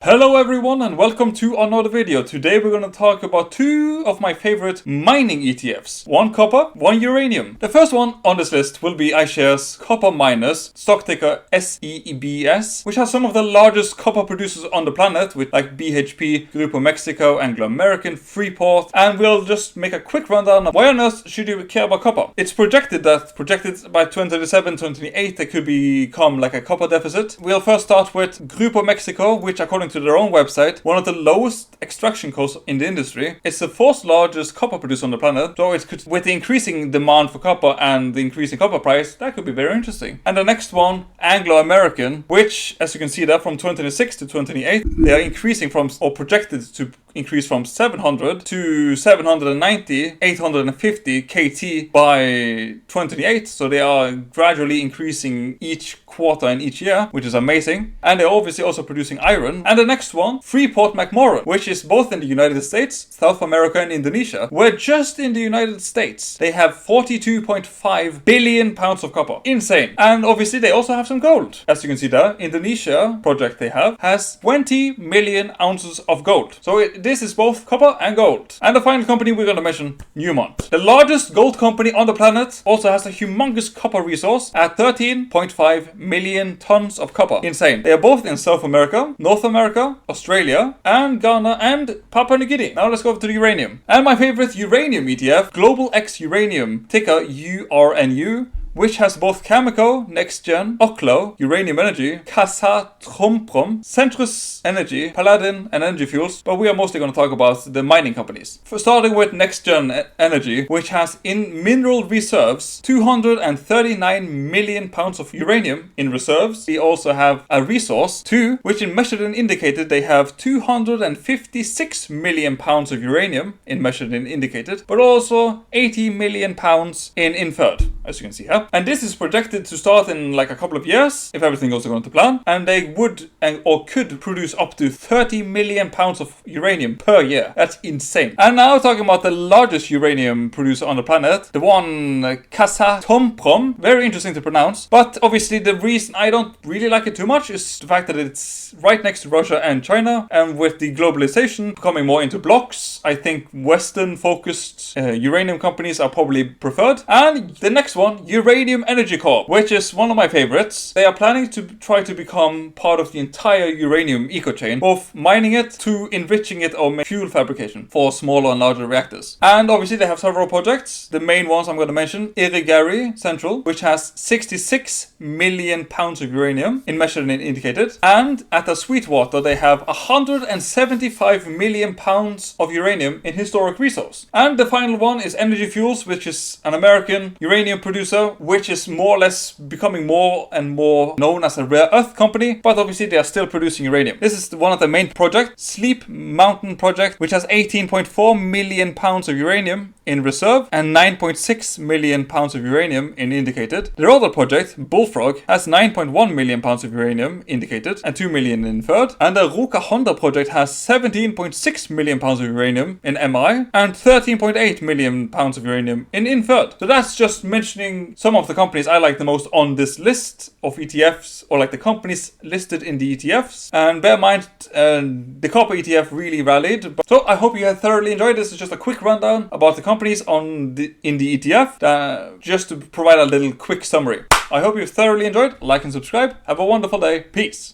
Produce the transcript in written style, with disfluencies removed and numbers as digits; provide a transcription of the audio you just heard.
Hello everyone and welcome to another video. Today we're going to talk about two of my favorite mining ETFs. One copper, one uranium. The first one on this list will be iShares Copper Miners, stock ticker CEBS, which has some of the largest copper producers on the planet with like BHP, Grupo Mexico, Anglo American, Freeport, and we'll just make a quick rundown of why on earth should you care about copper. It's projected by 2027, 2028 there could become like a copper deficit. We'll first start with Grupo Mexico, which according to their own website, one of the lowest extraction costs in the industry. It's the fourth largest copper producer on the planet, so it could, with the increasing demand for copper and the increasing copper price, that could be very interesting. And the next one, Anglo American, which, as you can see there, from 2026 to 2028, they are increasing from, or projected to increase from 700 to 790, 850 KT by 2028. So they are gradually increasing each quarter and each year, which is amazing. And they're obviously also producing iron. And the next one, Freeport McMoran, which is both in the United States, South America and Indonesia, where just in the United States, they have 42.5 billion pounds of copper. Insane. And obviously they also have some gold. As you can see there, Indonesia project they have has 20 million ounces of gold. So this is both copper and gold. And the final company we're going to mention, Newmont. The largest gold company on the planet also has a humongous copper resource at 13.5 million tons of copper. Insane. They are both in South America, North America, Australia, and Ghana, and Papua New Guinea. Now let's go over to the uranium. And my favorite uranium ETF, Global X Uranium, ticker URNU, which has both Cameco, NextGen, Oklo, Uranium Energy, Kazatomprom, Centrus Energy, Paladin, and Energy Fuels, but we are mostly going to talk about the mining companies. Starting with NextGen Energy, which has in mineral reserves 239 million pounds of uranium in reserves. We also have a resource, which in measured and indicated they have 256 million pounds of uranium in measured and indicated, but also 80 million pounds in inferred, as you can see here. And this is projected to start in like a couple of years, if everything goes according to plan. And they would or could produce up to 30 million pounds of uranium per year. That's insane. And now talking about the largest uranium producer on the planet, the one Kazatomprom, very interesting to pronounce. But obviously the reason I don't really like it too much is the fact that it's right next to Russia and China. And with the globalization becoming more into blocks, I think Western focused uranium companies are probably preferred. And the next one, Uranium Energy Corp, which is one of my favorites. They are planning to try to become part of the entire uranium eco chain, both mining it to enriching it or fuel fabrication for smaller and larger reactors. And obviously they have several projects. The main ones I'm going to mention, Irigaray Central, which has 66 million pounds of uranium in measured and indicated. And at the Sweetwater they have 175 million pounds of uranium in historic resource. And the final one is Energy Fuels, which is an American uranium producer, which is more or less becoming more and more known as a rare earth company, but obviously they are still producing uranium. This is one of the main projects, Sleep Mountain project, which has 18.4 million pounds of uranium in reserve and 9.6 million pounds of uranium in indicated. Their other project, Bullfrog, has 9.1 million pounds of uranium indicated and 2 million inferred. And the Ruka Honda project has 17.6 million pounds of uranium in MI and 13.8 million pounds of uranium in inferred. So that's just mentioning some of the companies I like the most on this list of ETFs, or like the companies listed in the ETFs. And bear in mind, the copper ETF really rallied. So I hope you have thoroughly enjoyed this. It's just a quick rundown about the companies in the ETF, just to provide a little quick summary. I hope you've thoroughly enjoyed. Like and subscribe. Have a wonderful day. Peace.